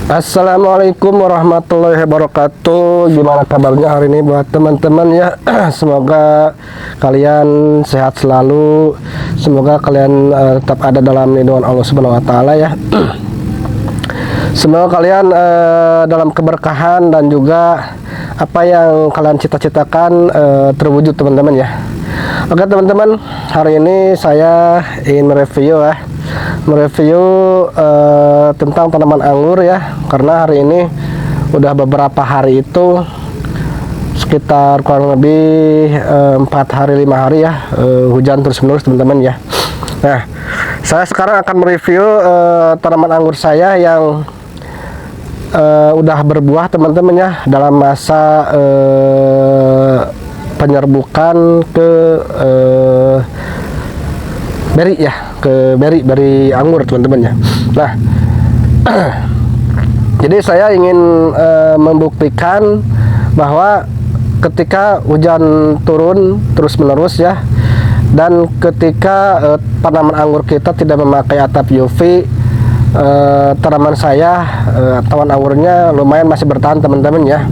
Assalamualaikum warahmatullahi wabarakatuh. Gimana kabarnya hari ini buat teman-teman ya? Semoga kalian sehat selalu. Semoga kalian tetap ada dalam lindungan Allah Subhanahu wa taala ya. Semoga kalian dalam keberkahan dan juga apa yang kalian cita-citakan terwujud teman-teman ya. Oke teman-teman, hari ini saya ingin mereview tentang tanaman anggur ya, karena hari ini udah beberapa hari itu sekitar kurang lebih 4 hari 5 hari ya hujan terus menerus teman-teman ya. Nah, saya sekarang akan mereview tanaman anggur saya yang udah berbuah teman-teman ya, dalam masa penyerbukan ke beri ya, ke beri anggur teman-teman ya. Nah, jadi saya ingin membuktikan bahwa ketika hujan turun terus menerus ya, dan ketika tanaman anggur kita tidak memakai atap UV, tanaman saya tanaman anggurnya lumayan masih bertahan teman-teman ya.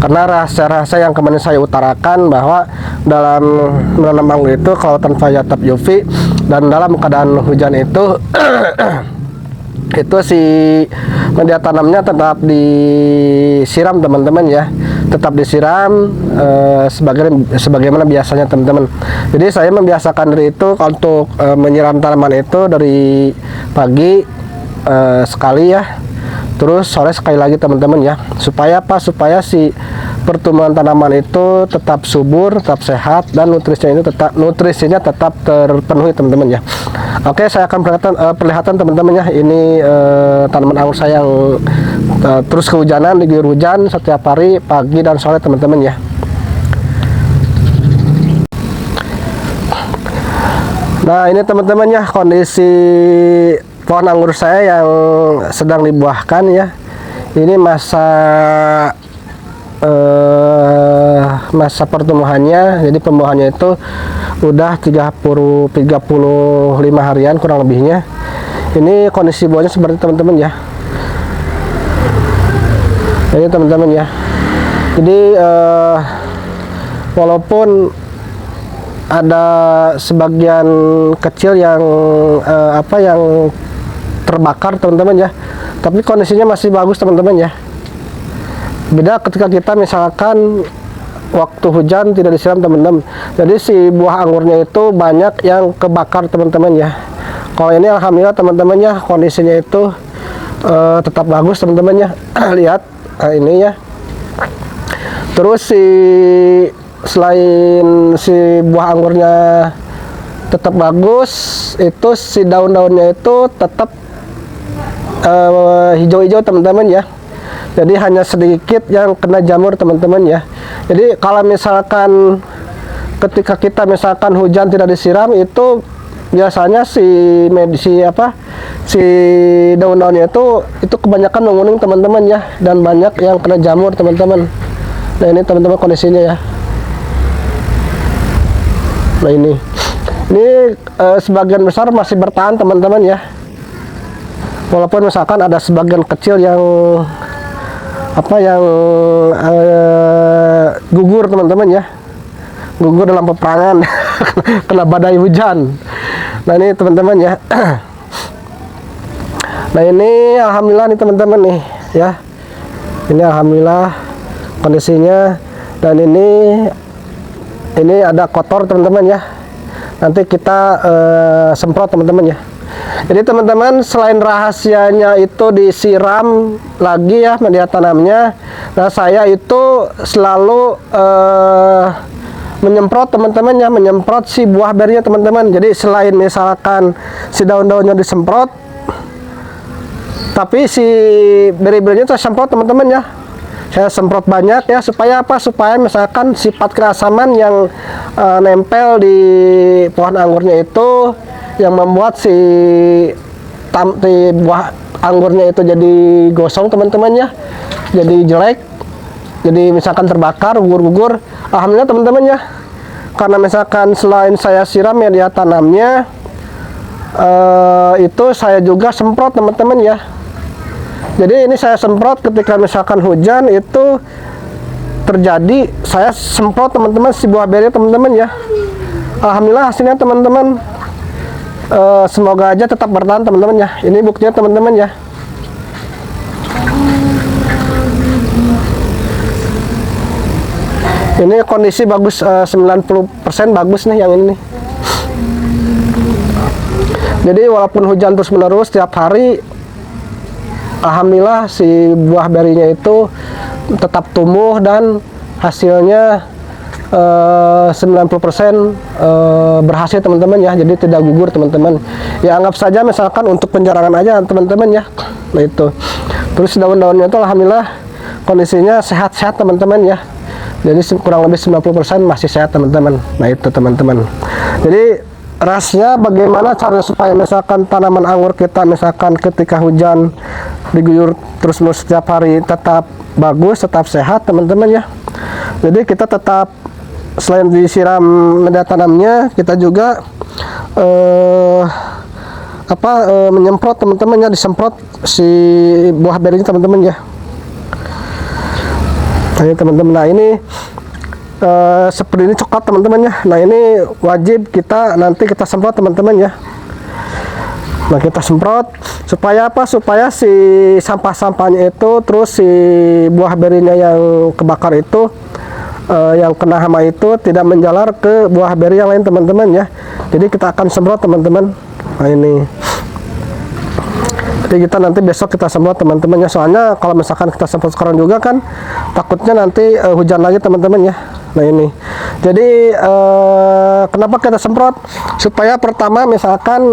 Karena rahasia-rahasia yang kemarin saya utarakan bahwa dalam menanam anggur itu kalau tanpa atap UV dan dalam keadaan hujan itu itu si media tanamnya tetap disiram teman-teman ya, tetap disiram sebagaimana biasanya teman-teman. Jadi saya membiasakan diri itu untuk menyiram tanaman itu dari pagi sekali ya, terus sore sekali lagi teman-teman ya. Supaya apa? Supaya si pertumbuhan tanaman itu tetap subur, tetap sehat, dan nutrisinya tetap terpenuhi teman-teman ya. Oke, saya akan perlihatkan teman-teman ya, ini tanaman anggur saya yang terus kehujanan, diguyur hujan setiap hari pagi dan sore teman-teman ya. Nah, ini teman-teman ya kondisi pohon anggur saya yang sedang dibuahkan ya. Ini masa pertumbuhannya, jadi pembuahannya itu udah 35 harian kurang lebihnya. Ini kondisi buahnya seperti teman-teman ya. Ini teman-teman ya. Jadi walaupun ada sebagian kecil yang yang terbakar teman-teman ya, tapi kondisinya masih bagus teman-teman ya. Beda ketika kita misalkan waktu hujan tidak disiram teman-teman, jadi si buah anggurnya itu banyak yang kebakar teman-teman ya. Kalau ini alhamdulillah teman-teman ya, kondisinya itu tetap bagus teman-teman ya. Lihat ini ya. Terus selain si buah anggurnya tetap bagus, itu si daun-daunnya itu tetap hijau-hijau teman-teman ya. Jadi hanya sedikit yang kena jamur teman-teman ya. Jadi kalau misalkan ketika kita misalkan hujan tidak disiram, itu biasanya si daun-daunnya itu kebanyakan menguning teman-teman ya, dan banyak yang kena jamur teman-teman. Nah, ini teman-teman kondisinya ya. Nah, ini sebagian besar masih bertahan teman-teman ya. Walaupun misalkan ada sebagian kecil yang gugur teman-teman ya, gugur dalam peperangan kena badai hujan. Nah, ini teman-teman ya. Nah, ini alhamdulillah nih teman-teman nih ya, ini alhamdulillah kondisinya. Dan ini ada kotor teman-teman ya, nanti kita semprot teman-teman ya. Jadi teman-teman, selain rahasianya itu disiram lagi ya media tanamnya, nah saya itu selalu menyemprot teman-teman ya, menyemprot si buah berinya teman-teman. Jadi selain misalkan si daun-daunnya disemprot, tapi si beri-berinya saya semprot teman-teman ya. Saya semprot banyak ya, supaya apa? Supaya misalkan sifat keasaman yang nempel di pohon anggurnya itu, yang membuat si buah anggurnya itu jadi gosong teman-teman ya, jadi jelek, jadi misalkan terbakar, gugur. Alhamdulillah teman-teman ya, karena misalkan selain saya siram media tanamnya, itu saya juga semprot teman-teman ya. Jadi ini saya semprot ketika misalkan hujan itu terjadi, saya semprot teman-teman si buah beri teman-teman ya. Alhamdulillah hasilnya teman-teman. Semoga aja tetap bertahan teman-teman ya. Ini buktinya teman-teman ya. Ini kondisi bagus, 90% bagus nih yang ini nih. Jadi walaupun hujan terus menerus tiap hari, alhamdulillah si buah berinya itu tetap tumbuh dan hasilnya 90% berhasil teman-teman ya. Jadi tidak gugur teman-teman ya. Anggap saja misalkan untuk penjarangan aja teman-teman ya. Nah itu terus daun-daunnya itu alhamdulillah kondisinya sehat-sehat teman-teman ya. Jadi kurang lebih 90% masih sehat teman-teman. Nah itu teman-teman. Jadi rasnya bagaimana cara supaya misalkan tanaman anggur kita misalkan ketika hujan diguyur terus-menerus setiap hari tetap bagus, tetap sehat teman-teman ya. Jadi kita tetap selain disiram media tanamnya, kita juga menyemprot teman-teman ya, disemprot si buah berinya teman-teman ya. Nah teman-teman, nah ini seperti ini coklat teman-teman ya. Nah ini wajib nanti kita semprot teman-teman ya. Nah kita semprot supaya apa? Supaya si sampah-sampahnya itu, terus si buah berinya yang kebakar itu, yang kena hama itu tidak menjalar ke buah beri yang lain teman-teman ya. Jadi kita akan semprot teman-teman. Nah ini. Jadi kita nanti besok kita semprot teman-teman ya. Soalnya kalau misalkan kita semprot sekarang juga kan takutnya nanti hujan lagi teman-teman ya. Nah ini. Jadi kenapa kita semprot? Supaya pertama misalkan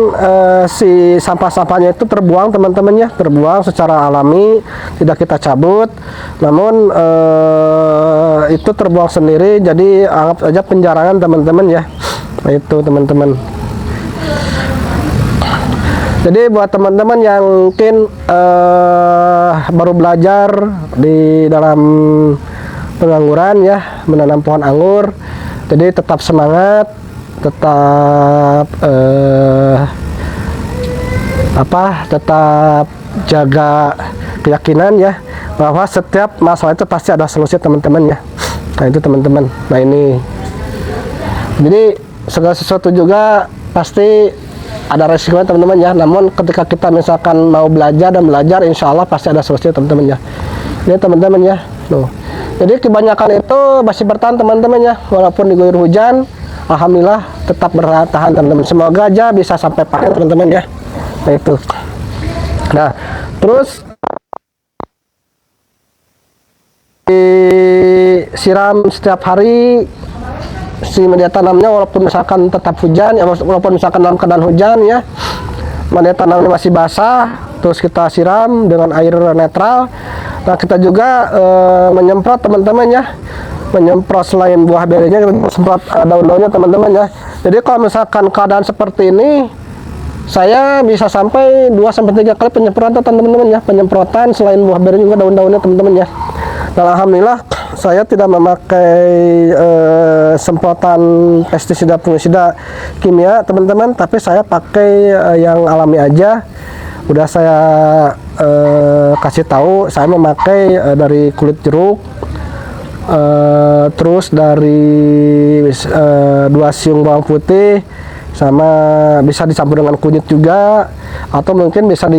si sampah-sampahnya itu terbuang teman-teman ya, terbuang secara alami, tidak kita cabut. Namun itu terbuang sendiri. Jadi anggap aja penjarangan teman-teman ya. Nah itu teman-teman. Jadi buat teman-teman yang mungkin baru belajar di dalam pengangguran ya, menanam pohon anggur, jadi tetap semangat, tetap tetap jaga keyakinan ya, bahwa setiap masalah itu pasti ada solusi teman-teman ya. Nah itu teman-teman. Nah ini, jadi segala sesuatu juga pasti ada resikonya teman-teman ya. Namun ketika kita misalkan mau belajar dan belajar, insya Allah pasti ada solusinya teman-teman ya. Ini teman-teman ya. Tuh. Jadi kebanyakan itu masih bertahan teman-teman ya. Walaupun diguyur hujan, alhamdulillah tetap bertahan teman-teman. Semoga aja bisa sampai panen teman-teman ya. Nah itu. Nah terus disiram setiap hari si media tanamnya, walaupun misalkan tetap hujan ya, walaupun misalkan dalam keadaan hujan ya, media tanamnya masih basah, terus kita siram dengan air netral. Nah kita juga menyemprot teman-teman ya, menyemprot selain buah berinya, kita semprot daun-daunnya teman-teman ya. Jadi kalau misalkan keadaan seperti ini, saya bisa sampai 2-3 kali penyemprotan teman-teman ya, penyemprotan selain buah beri juga daun-daunnya teman-teman ya. Dan alhamdulillah saya tidak memakai semprotan pestisida fungisida kimia teman-teman, tapi saya pakai yang alami aja. Udah saya kasih tahu, saya memakai dari kulit jeruk, terus dari 2 siung bawang putih, sama bisa dicampur dengan kunyit juga, atau mungkin bisa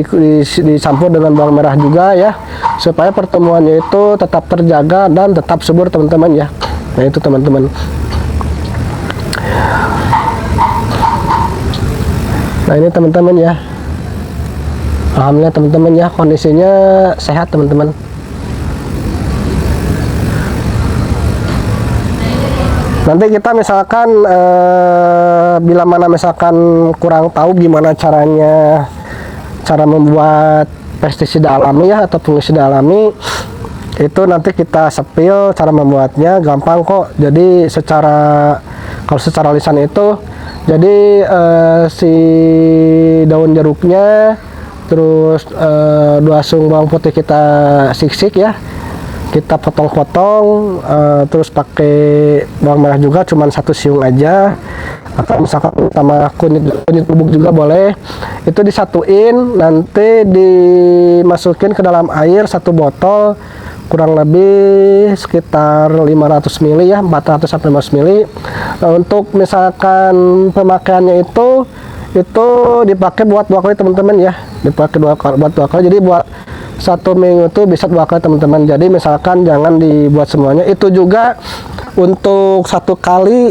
dicampur dengan bawang merah juga ya, supaya pertemuannya itu tetap terjaga dan tetap subur teman-teman ya. Nah itu teman-teman. Nah ini teman-teman ya, alhamdulillah teman-teman ya, kondisinya sehat teman-teman. Nanti kita misalkan bila mana misalkan kurang tahu gimana cara membuat pestisida alami ya, atau fungisida alami, itu nanti kita sepil cara membuatnya, gampang kok. Jadi kalau secara lisan itu, jadi si daun jeruknya, terus 2 siung bawang putih kita sik-sik ya, kita potong-potong, terus pakai bawang merah juga cuman 1 siung aja, atau misalkan sama kunyit bubuk juga boleh. Itu disatuin, nanti dimasukin ke dalam air 1 botol, kurang lebih sekitar 500 ml ya, 400 sampai 500 ml. Nah, untuk misalkan pemakaiannya itu dipakai buat 2 kali teman-teman ya, dipakai buat 2 kali. Jadi buat 1 minggu itu bisa 2 kali teman-teman. Jadi misalkan jangan dibuat semuanya. Itu juga untuk satu kali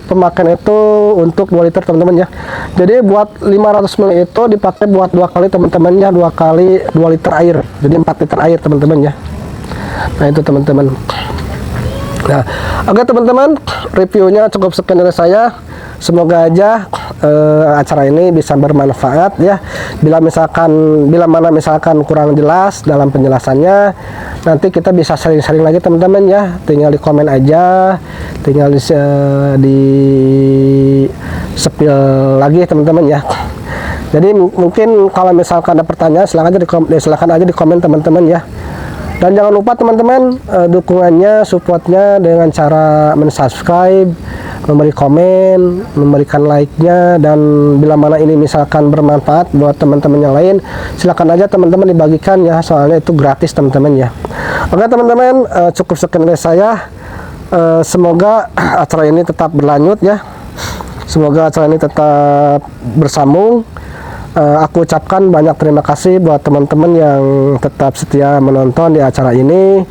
pemakaian itu untuk 2 liter teman-teman ya. Jadi buat 500 ml itu dipakai buat 2 kali teman-teman ya, 2 kali 2 liter air. Jadi 4 liter air teman-teman ya. Nah itu teman-teman. Nah, oke teman-teman, reviewnya cukup sekian dari saya. Semoga aja acara ini bisa bermanfaat ya. Bila mana misalkan kurang jelas dalam penjelasannya, nanti kita bisa sharing-sharing lagi teman-teman ya. Tinggal di komen aja, tinggal di spill lagi teman-teman ya. Jadi mungkin kalau misalkan ada pertanyaan, silakan aja di komen teman-teman ya. Dan jangan lupa teman-teman, dukungannya, supportnya dengan cara mensubscribe, memberi komen, memberikan like-nya, dan bila mana ini misalkan bermanfaat buat teman-teman yang lain, silakan aja teman-teman dibagikan ya, soalnya itu gratis teman-teman ya. Oke teman-teman, cukup sekian dari saya. Semoga acara ini tetap berlanjut ya, semoga acara ini tetap bersambung. Aku ucapkan banyak terima kasih buat teman-teman yang tetap setia menonton di acara ini,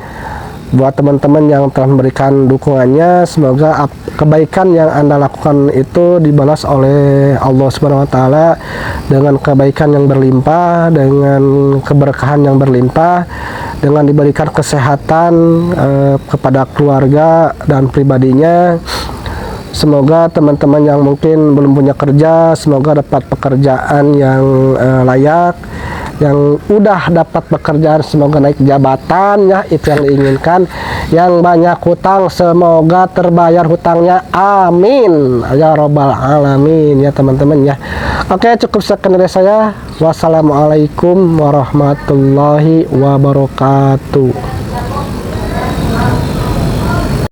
buat teman-teman yang telah memberikan dukungannya. Semoga kebaikan yang Anda lakukan itu dibalas oleh Allah Subhanahu wa taala dengan kebaikan yang berlimpah, dengan keberkahan yang berlimpah, dengan diberikan kesehatan kepada keluarga dan pribadinya. Semoga teman-teman yang mungkin belum punya kerja, semoga dapat pekerjaan yang layak. Yang udah dapat pekerjaan, semoga naik jabatan ya, itu yang diinginkan. Yang banyak hutang, semoga terbayar hutangnya, amin ya robbal alamin ya teman-teman ya. Oke, cukup sekian dari saya. Wassalamualaikum warahmatullahi wabarakatuh.